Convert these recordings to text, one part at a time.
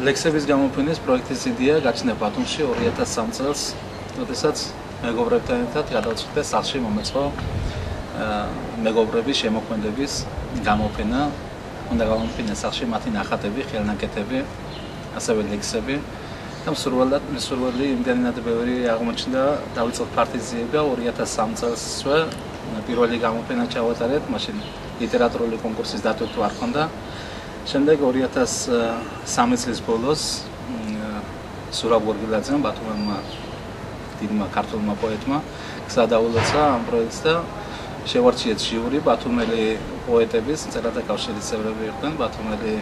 ლექსების გამოფენის პროექტის იდეა გაჩნდა ბათუმში 2003 წელს, როდესაც მეგობრებთან ერთად გადავწყვიტე სახლში მომეწყო მეგობრების შემოქმედების გამოფენა. უნდა გამოფინეს სახლში მათი ნახატები, ხელნაკეთები, ასევე ლექსები. და მსურველი იმდენად ბევრი აღმოჩნდა, დავიწყოთ პარტიზიება 2003 წელსვე პირველი გამოფენა ჩავატარეთ, მაშინ ლიტერატურული კონკურსის დატვირთვა არ ჰქონდა. შემდეგ 2003 წლის ბოლოს ზურაბ გორგილაძემ ბათუმელმა დიდმა ქართულმა პოეტმა გზა დაულოცა ამ პროექტს და შევარჩიეთ ჟიური ბათუმელი პოეტების წერათა კავშირის წევრები იყვნენ, ბათუმელი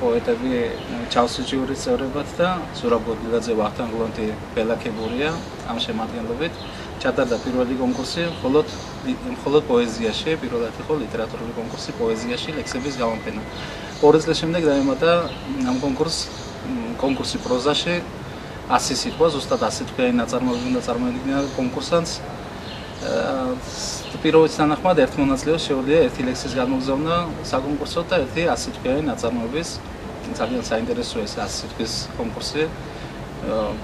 პოეტები ჩავსი ჟიურის წევრებად და ზურაბ გორგილაძე, ვახტანგ გლონტი, ბელა ქებურია ამ შემადგენლობით ჩატარდა პირველი კონკურსი, მხოლოდ პოეზიაში, პირველად იყო ლიტერატურული კონკურსი პოეზიაში, ლექსების გამოფენა. 2 წლის შემდეგ დაემატა ამ კონკურსი პროზაში 100 სიტყვა, ზუსტად 100 თქმიანი ნაწარმოები უნდა წარმოედგინა კონკურსანტს. პირველის თანახმად ერთ მონაწილეს შეუძლია ერთი ლექსის გამოგზავნა საკონკურსო და ერთი 100 თქმიანი ნაწარმოების. ძალიან საინტერესოა ეს 100 სიტყვის კონკურსი.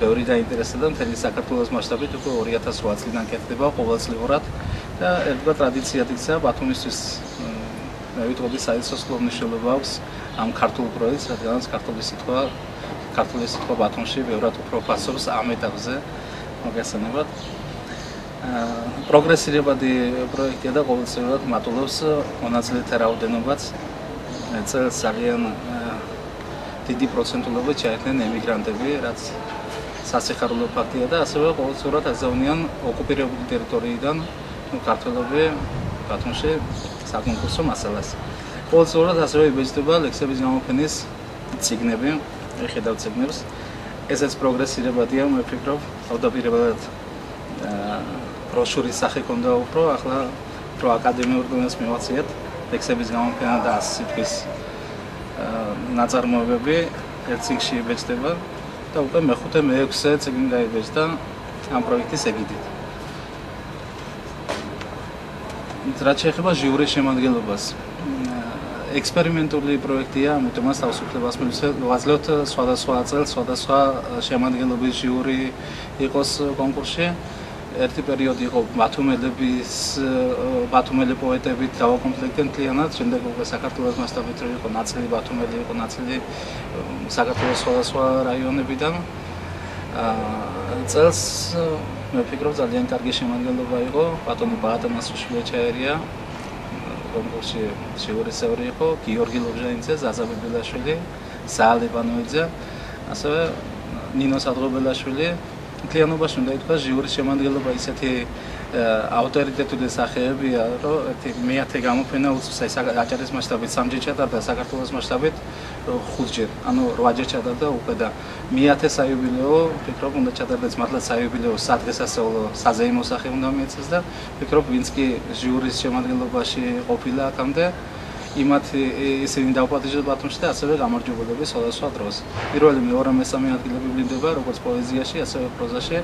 ბევრი დაინტერესდა მთელი საქართველოს მასშტაბით უკვე 2008 წლიდან კეთდება ყოველწლიურად და ერთგვარ ტრადიციად იქცა ბათუმისთვის მე ვიტყოდი საერთო მნიშვნელობა აქვს ამ ქართულ პროექტს, რადგანაც ქართული სიტყვა ბათუმში ბევრად უფრო ფასობს ამ ეტაპზე მოგესალმებათ. პროგრესირებადი პროექტია და ყოველწლიურად მატულობს მონაწილეთა რაოდენობაც. წელს ძალიან დიდი პროცენტულობით ჩაერთნენ ემიგრანტები, რაც სასიხარულო ფაქტია და ასევე ყოველწლიურად აზროვნიან ოკუპირებული ტერიტორიიდან ქართველები ბათუმში საკონკურსო მასალას. ყოველწლიურად ასევე იბეჭდება ლექსების გამოფენის წიგნები, ხედავთ წიგნებს. ესეც პროგრესირებადია, მე ვფიქრობ, თავდაპირველად ბროშურის სახე ჰქონდა უფრო, ახლა უფრო აკადემიურ დონეს მივახციეთ ლექსების გამოფენა და 100 სიტყვის ნაწარმოებები ერთ წიგნში იბეჭდება და უკვე მეხუთე, მეექვსე წიგნი გაიბეჭდა ამ პროექტის ეგიდით. რაც შეეხება ჟიურის შემადგენლობას, ექსპერიმენტული პროექტია, ამიტომ მას თავისუფლებას მივაძლევთ სხვადასხვა წელს, სხვადასხვა შემადგენლობის ჟიური იყოს კონკურსში. ერთი პერიოდი იყო ბათუმელი პოეტებით დავაკომპლექტდნენ მთლიანად, შემდეგ უკვე საქართველოს მასშტაბით იყო ნაწილი ბათუმელი, იყო ნაწილი საქართველოს სხვადასხვა რაიონებიდან. წელს მე ვფიქრობ ძალიან კარგი შემადგენლობა იყო, ბატონი ბაატამასუშვილი ჩაერია, კონკურსში ჟიურის წევრი იყო, გიორგი ლობჟანიძე, ზაზა ბიბილაშვილი, ზაალ ებანოიძე, ასევე ნინო სადღობელაშვილი. მთლიანობაში უნდა ითქვას ჟიურის შემადგენლობა ისეთი ავტორიტეტული სახეებია, რომ ერთი მეათე გამოფენა უწევს აჭარის მასშტაბით 3-ჯერ ჩატარდა, საქართველოს მასშტაბით 5-ჯერ, ანუ 8-ჯერ ჩატარდა უკვე და მეათე საიუბილეო, ვფიქრობ, უნდა ჩატარდეს მართლა საიუბილეო სადღესასწაულო საზეიმო სახე უნდა მიეცეს და ვფიქრობ, ვინც კი ჟიურის შემადგენლობაში ყოფილა აქამდე ისინი დაუპატიჟეს ბათუმში და ასევე გამარჯვებულები სხვადასხვა დროს. პირველი, მეორე, მესამე ადგილები ვლინდება როგორც პოეზიაში, ასევე პროზაში.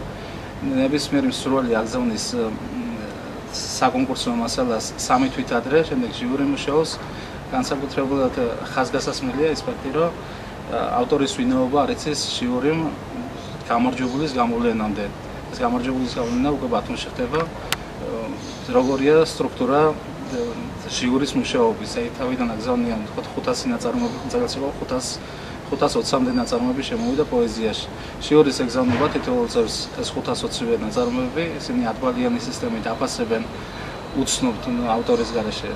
ნებისმიერი მსურველი აგზავნის საკონკურსო მასალას 3 თვით ადრე, შემდეგ ჟიური მუშაობს. განსაკუთრებულად ხაზგასასმელია ის ფაქტი, რომ ავტორის ვინაობა არ იცის ჟიურიმ გამარჯვებულის გამოვლენამდე. ეს გამარჯვებულის გამოვლენა უკვე ბათუმში ხდება. როგორია სტრუქტურა ჟიურის მუშაობის, თავიდან აგზავნიან 500 ნაწარმოები, წელს იყო 520-მდე ნაწარმოები შემოვიდა პოეზიაში. ჟიურის ეგზავნება თითოეულ წელს ეს 520 ნაწარმოები, ისინი ათბალიანი სისტემით აფასებენ უცნობ ავტორის გარეშე,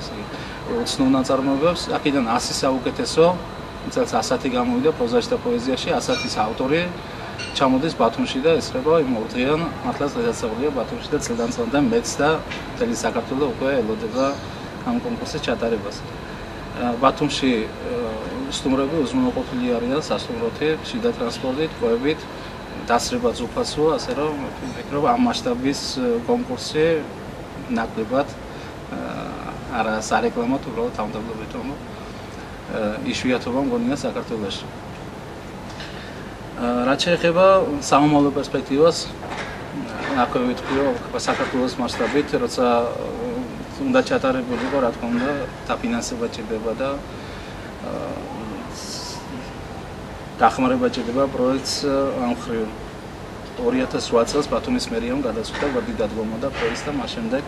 უცნობ ნაწარმოებებს, აქედან 100 საუკეთესო, წელს 100 გამოვიდა პროზაში და პოეზიაში, 100-ის ავტორი ჩამოდის ბათუმში და ესწრება იმ ორდღიან მართლაც დაწესებულია ბათუმში და წლიდან მეც და მთელი საქართველო უკვე ელოდება ამ კონკურსის ჩატარებას. ბათუმში სტუმრები უზრუნველყოფილი არიან სასტუმროთი, შიდა ტრანსპორტით, კვებით, დასრებაც უფასოა, ასე რომ ვფიქრობ ამ მასშტაბის კონკურსი ნაკლებად არა სარეკლამოთ, უბრალოდ თავდაპირველად იშვიათობა მგონია საქართველოში. რაც შეეხება სამომავლო პერსპექტივას, აქვე ვიტყვი, რომ საქართველოს მასშტაბით, როცა უნდა ჩატარებულიყო, რა თქმა უნდა, დაფინანსება ჭირდება და დახმარება ჭირდება პროექტს ამ მხრივ 2008 წელს ბათუმის მერიამ გადაწყვიტა ვადი დადგომოდა პროექტს და მას შემდეგ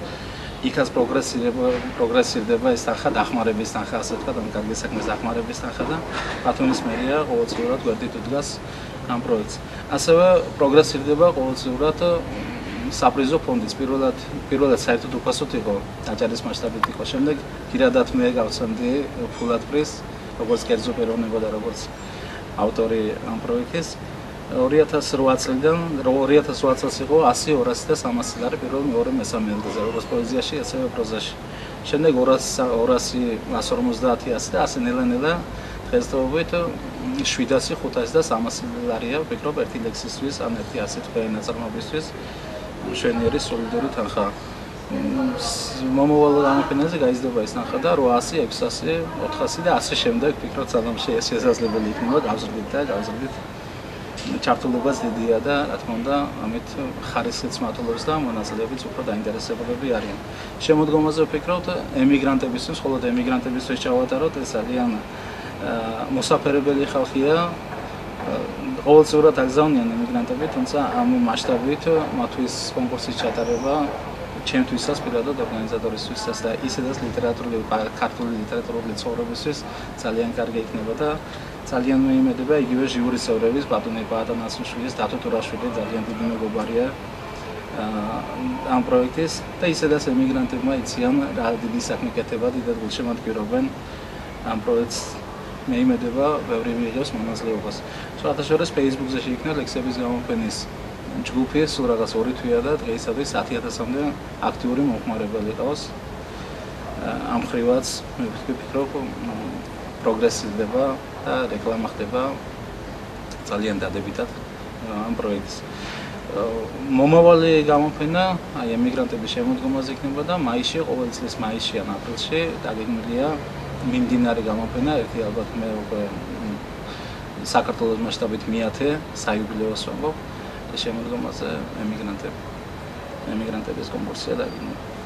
იქაც პროგრესირდება ეს თანხა დახმარების თანხა ასე ვთქვათ, ამ კარგი საქმის დახმარების თანხა და ბათუმის მერია ყოველწლიურად გვერდით უდგას ამ პროექტს. ასევე პროგრესირდება ყოველწლიურად საპრიზო ფონდის პირველად საერთოდ უფასოდ იყო აჭარის მასშტაბით იყო. შემდეგ პირადად მე გავცემდი ფულად პრიზს, როგორც კერძო პიროვნება და როგორც ავტორი ამ პროექტის. 2008 წლიდან 2008 წელს იყო 100, 200 და 300 ლარი პირველ, მეორე, მესამე ადგილზე, როგორც პოეზიაში, ასევე პროზაში. შემდეგ 200, 150, 100 და ასე ნელა-ნელა დღესდღეობით 700, 500 და 300 ლარია, ვფიქრობ, ერთი ლექსისთვის, ან ერთი ასეთ თქვენი ნაწარმოებისთვის მშვენიერი სოლიდური თანხა. მომავალ გამოფენაზე გაიზრდება ეს თანხა და 800, 600, 400 და ასე შემდეგ, ვფიქრობ, სანამ შესაძლებელი იქნება გავზრდით და გავზრდით. ჩართულობაც დიდია და რა თქმა უნდა ამით ხარისხიც მატულობს და მონაწილეებიც უფრო დაინტერესებულები არიან. შემოდგომაზე ვფიქრობთ ემიგრანტებისთვის, მხოლოდ ემიგრანტებისთვის ჩავატაროთ, ეს ძალიან მოსაფერებელი ხალხია. ყოველწლიურად აგზავნიან ემიგრანტები, თუმცა ამ მასშტაბით მათთვის კონკურსის ჩატარება ჩემთვისაც პირადად ორგანიზატორისთვისაც და ისედაც ქართული ლიტერატურული ცხოვრებისთვის ძალიან კარგი იქნება და ძალიან მეიმედება იგივე ჟიურის წევრების ბატონი პაატანასიშვილის, დათო თურაშვილი ძალიან დიდი მეგობარია ამ პროექტის და ისედაც ემიგრანტებმა იციან რა დიდი საქმე კეთება, დიდად გულშემატკივრობენ ამ პროექტს. მეიმედება ბევრი მიიღებს მონაწილეობას. სხვათაშორის Facebook-ზე შეიქმნა ლექსების გამოფენის ჯგუფი, სულ რაღაც 2 თვეა და დღეისათვის 10,000-მდე აქტიური მომხმარებელი ყავს. ამ ხრივაც მე ვფიქრობ პროგრესირდება და რეკლამა ხდება ძალიან დადებითად ამ პროექტს. მომავალი გამოფენა აი ემიგრანტების შემოდგომაზე იქნება და მაისში, ყოველი წლის მაისში ან აპრილში დაგეგმილია მიმდინარე გამოფენა, ერთი ალბათ მე უკვე საქართველოს მასშტაბით მე-10 საიუბილეოს ვამბობ. შემოდგომაზე ემიგრანტების კონკურსია დაგეგმილია.